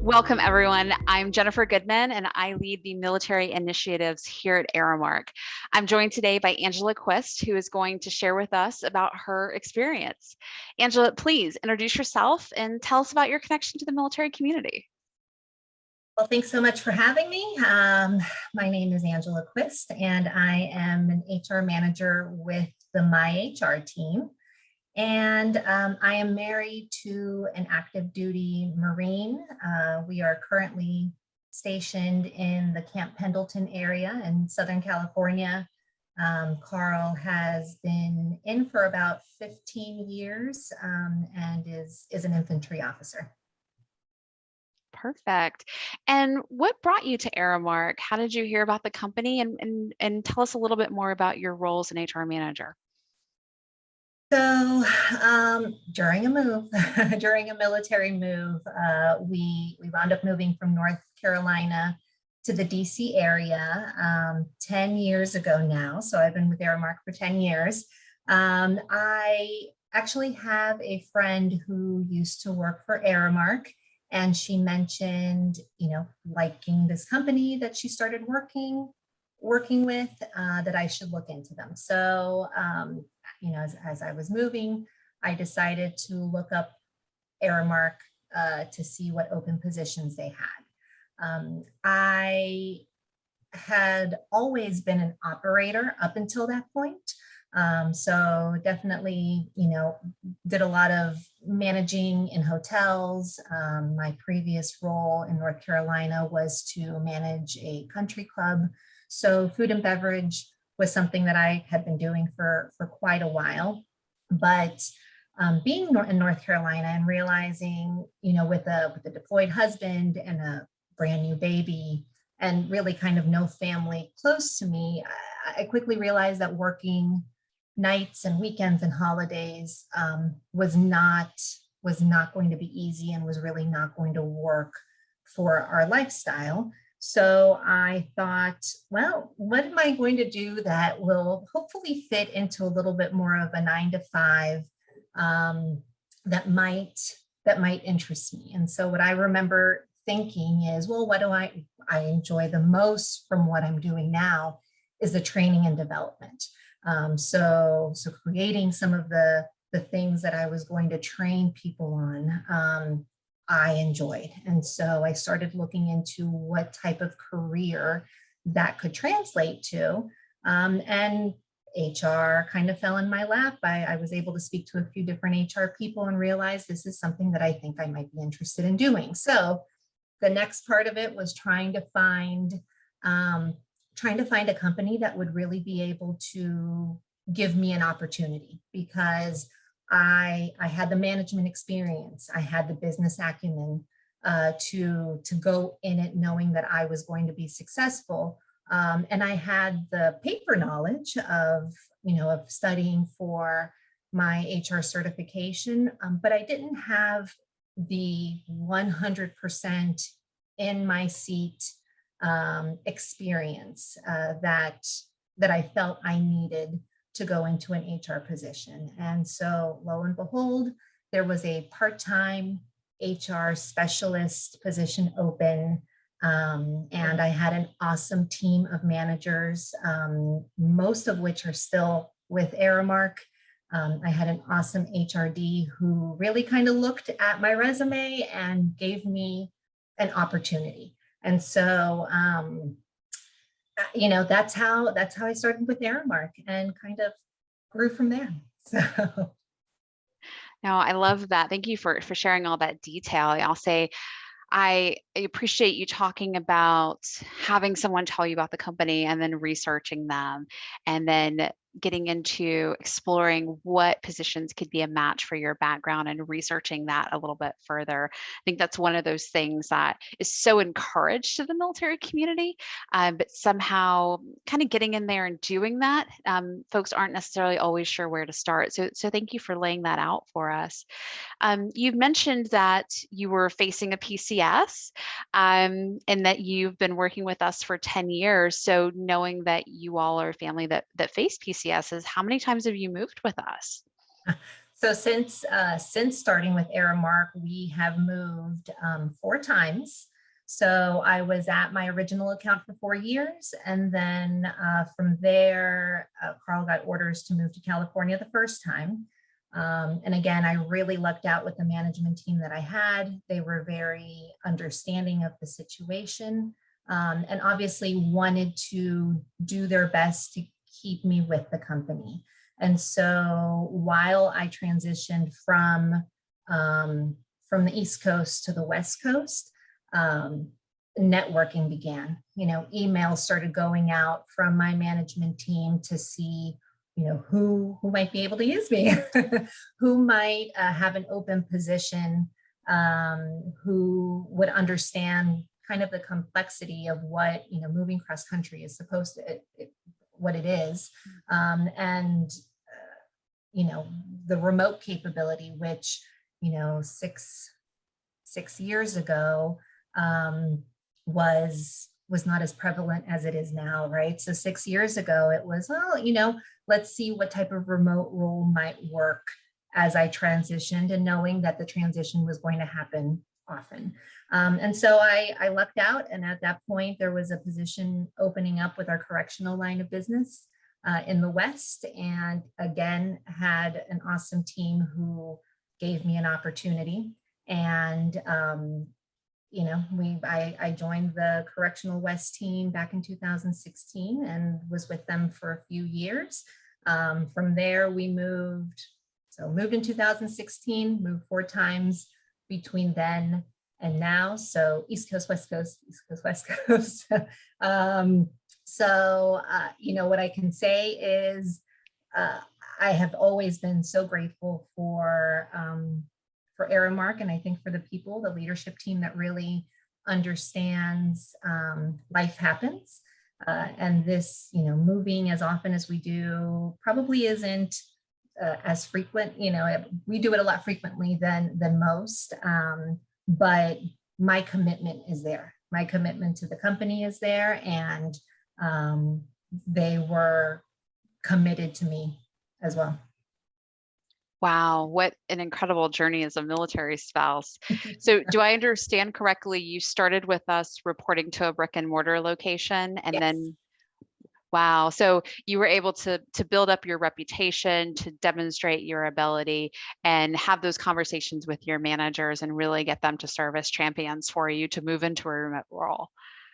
Welcome, everyone. I'm Jennifer Goodman, and I lead the military initiatives here at Aramark. I'm joined today by Angela Quist, who is going to share with us about her experience. Angela, please introduce yourself and tell us about your connection to the military community. Well, thanks so much for having me. My name is Angela Quist, and I am an HR manager with the My HR team. And I am married to an active duty Marine. We are currently stationed in the Camp Pendleton area in Southern California. Carl has been in for about 15 years and is an infantry officer. Perfect. And what brought you to Aramark? How did you hear about the company? And tell us a little bit more about your role as an HR manager. So during a move, during a military move, we wound up moving from North Carolina to the DC area 10 years ago now. So I've been with Aramark for 10 years. I actually have a friend who used to work for Aramark, and she mentioned, liking this company that she started working with, that I should look into them. So as I was moving, I decided to look up Aramark to see what open positions they had. I had always been an operator up until that point. So definitely, did a lot of managing in hotels. My previous role in North Carolina was to manage a country club. So food and beverage was something that I had been doing for quite a while. But being in North Carolina and realizing, with a deployed husband and a brand new baby and really kind of no family close to me, I quickly realized that working nights and weekends and holidays was not going to be easy and was really not going to work for our lifestyle. So I thought, well, what am I going to do that will hopefully fit into a little bit more of a 9 to 5 that might interest me? And so what I remember thinking is, well, what do I enjoy the most from what I'm doing now is the training and development. So creating some of the things that I was going to train people on, I enjoyed. And so I started looking into what type of career that could translate to. And HR kind of fell in my lap. I was able to speak to a few different HR people and realize this is something that I think I might be interested in doing. So the next part of it was trying to find a company that would really be able to give me an opportunity, because I had the management experience, I had the business acumen to go in it knowing that I was going to be successful, and I had the paper knowledge of studying for my HR certification, but I didn't have the 100% in my seat experience that I felt I needed to go into an HR position. And so lo and behold, there was a part-time HR specialist position open. And I had an awesome team of managers, most of which are still with Aramark. I had an awesome HRD who really kind of looked at my resume and gave me an opportunity. And so that's how I started with Aramark and kind of grew from there. So No, I love that. Thank you for sharing all that detail. I'll say I appreciate you talking about having someone tell you about the company and then researching them and then getting into exploring what positions could be a match for your background and researching that a little bit further. I think that's one of those things that is so encouraged to the military community, but somehow kind of getting in there and doing that, folks aren't necessarily always sure where to start. So thank you for laying that out for us. You've mentioned that you were facing a PCS, and that you've been working with us for 10 years. So knowing that you all are a family that faced PCSs, how many times have you moved with us? So since starting with Aramark, we have moved 4 times. So I was at my original account for 4 years, and then from there, Carl got orders to move to California the first time. And again, I really lucked out with the management team that I had. They were very understanding of the situation, and obviously wanted to do their best to keep me with the company. And so while I transitioned from the East Coast to the West Coast, networking began. Emails started going out from my management team to see, who might be able to use me, who might have an open position, who would understand kind of the complexity of what, moving cross country is supposed to, what it is. And the remote capability, which, 6 years ago was not as prevalent as it is now, right? So 6 years ago, it was, let's see what type of remote role might work as I transitioned, and knowing that the transition was going to happen often. And so I lucked out. And at that point, there was a position opening up with our correctional line of business in the West. And again, had an awesome team who gave me an opportunity. And, I joined the Correctional West team back in 2016 and was with them for a few years. From there, we moved in 2016, moved 4 times between then and now. So East Coast, West Coast, East Coast, West Coast. What I can say is I have always been so grateful for Aramark, and I think for the people, the leadership team that really understands life happens. And this, moving as often as we do probably isn't as frequent. We do it a lot frequently than most, but my commitment is there. My commitment to the company is there, and they were committed to me as well. Wow, what an incredible journey as a military spouse. So do I understand correctly, you started with us reporting to a brick and mortar location, and Yes. then, wow, so you were able to build up your reputation, to demonstrate your ability, and have those conversations with your managers and really get them to serve as champions for you to move into a remote role.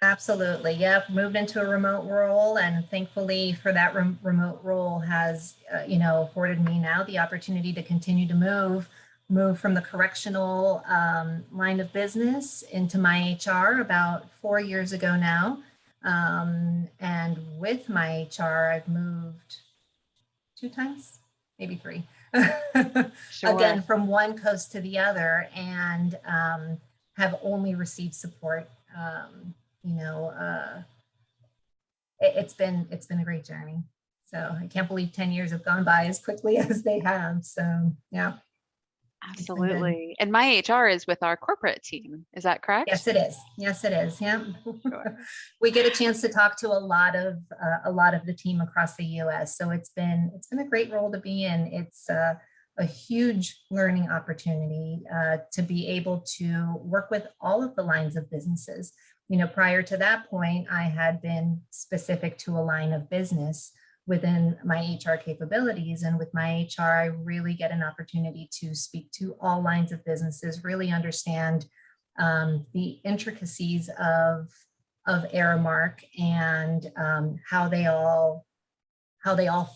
Absolutely. Yep. Moved into a remote role, and thankfully for that remote role has, afforded me now the opportunity to continue to move from the correctional line of business into my HR about 4 years ago now. And with my HR, I've moved 2 times, maybe 3. Sure. Again, from one coast to the other, and have only received support. It's been a great journey. So I can't believe 10 years have gone by as quickly as they have. So yeah. Absolutely. And my HR is with our corporate team. Is that correct? Yes, it is. Yes, it is. Yeah. Sure. We get a chance to talk to a lot of the team across the U.S. So it's been a great role to be in. It's a huge learning opportunity to be able to work with all of the lines of businesses. Prior to that point, I had been specific to a line of business within my HR capabilities. And with my HR, I really get an opportunity to speak to all lines of businesses, really understand the intricacies of Aramark, and how they all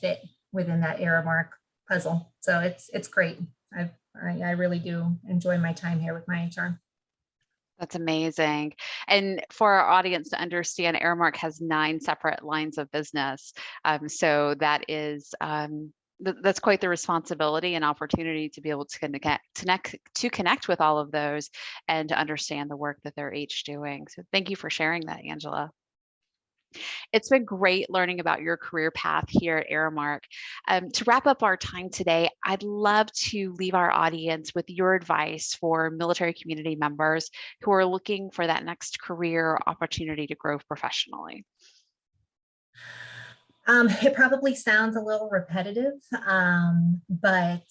fit within that Aramark puzzle. So it's great. I really do enjoy my time here with my HR. That's amazing. And for our audience to understand, Aramark has 9 separate lines of business. So that is that's quite the responsibility and opportunity to be able to connect with all of those and to understand the work that they're each doing. So thank you for sharing that, Angela. It's been great learning about your career path here at Aramark. To wrap up our time today, I'd love to leave our audience with your advice for military community members who are looking for that next career opportunity to grow professionally. It probably sounds a little repetitive, but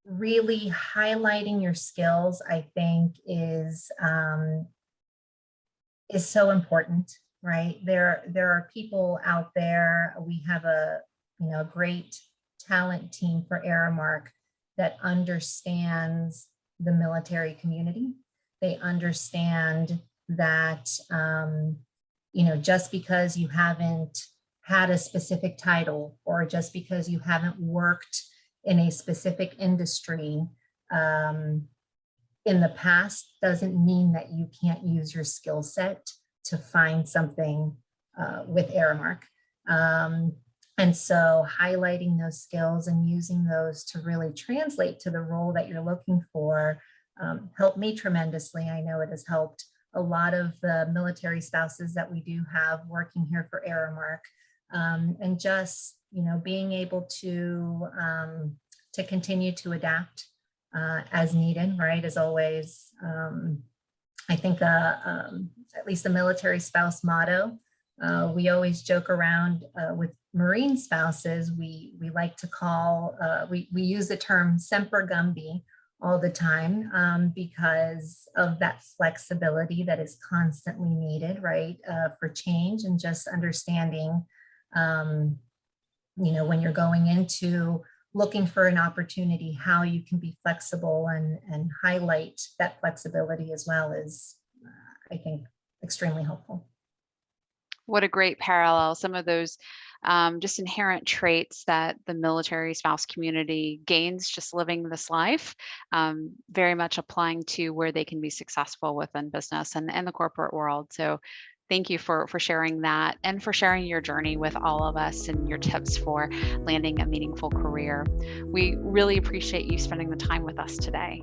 really highlighting your skills, I think, is so important, right? There are people out there. We have a great talent team for Aramark that understands the military community. They understand that just because you haven't had a specific title, or just because you haven't worked in a specific industry in the past, doesn't mean that you can't use your skill set to find something with Aramark. And so highlighting those skills and using those to really translate to the role that you're looking for helped me tremendously. I know it has helped a lot of the military spouses that we do have working here for Aramark. And just, being able to continue to adapt as needed, right? As always, I think at least the military spouse motto, we always joke around with Marine spouses. We like to call, we use the term semper gumby all the time because of that flexibility that is constantly needed, right? For change, and just understanding, when you're going into looking for an opportunity, how you can be flexible and highlight that flexibility as well is, I think, extremely helpful. What a great parallel. Some of those just inherent traits that the military spouse community gains just living this life, very much applying to where they can be successful within business and the corporate world. So thank you for sharing that, and for sharing your journey with all of us and your tips for landing a meaningful career. We really appreciate you spending the time with us today.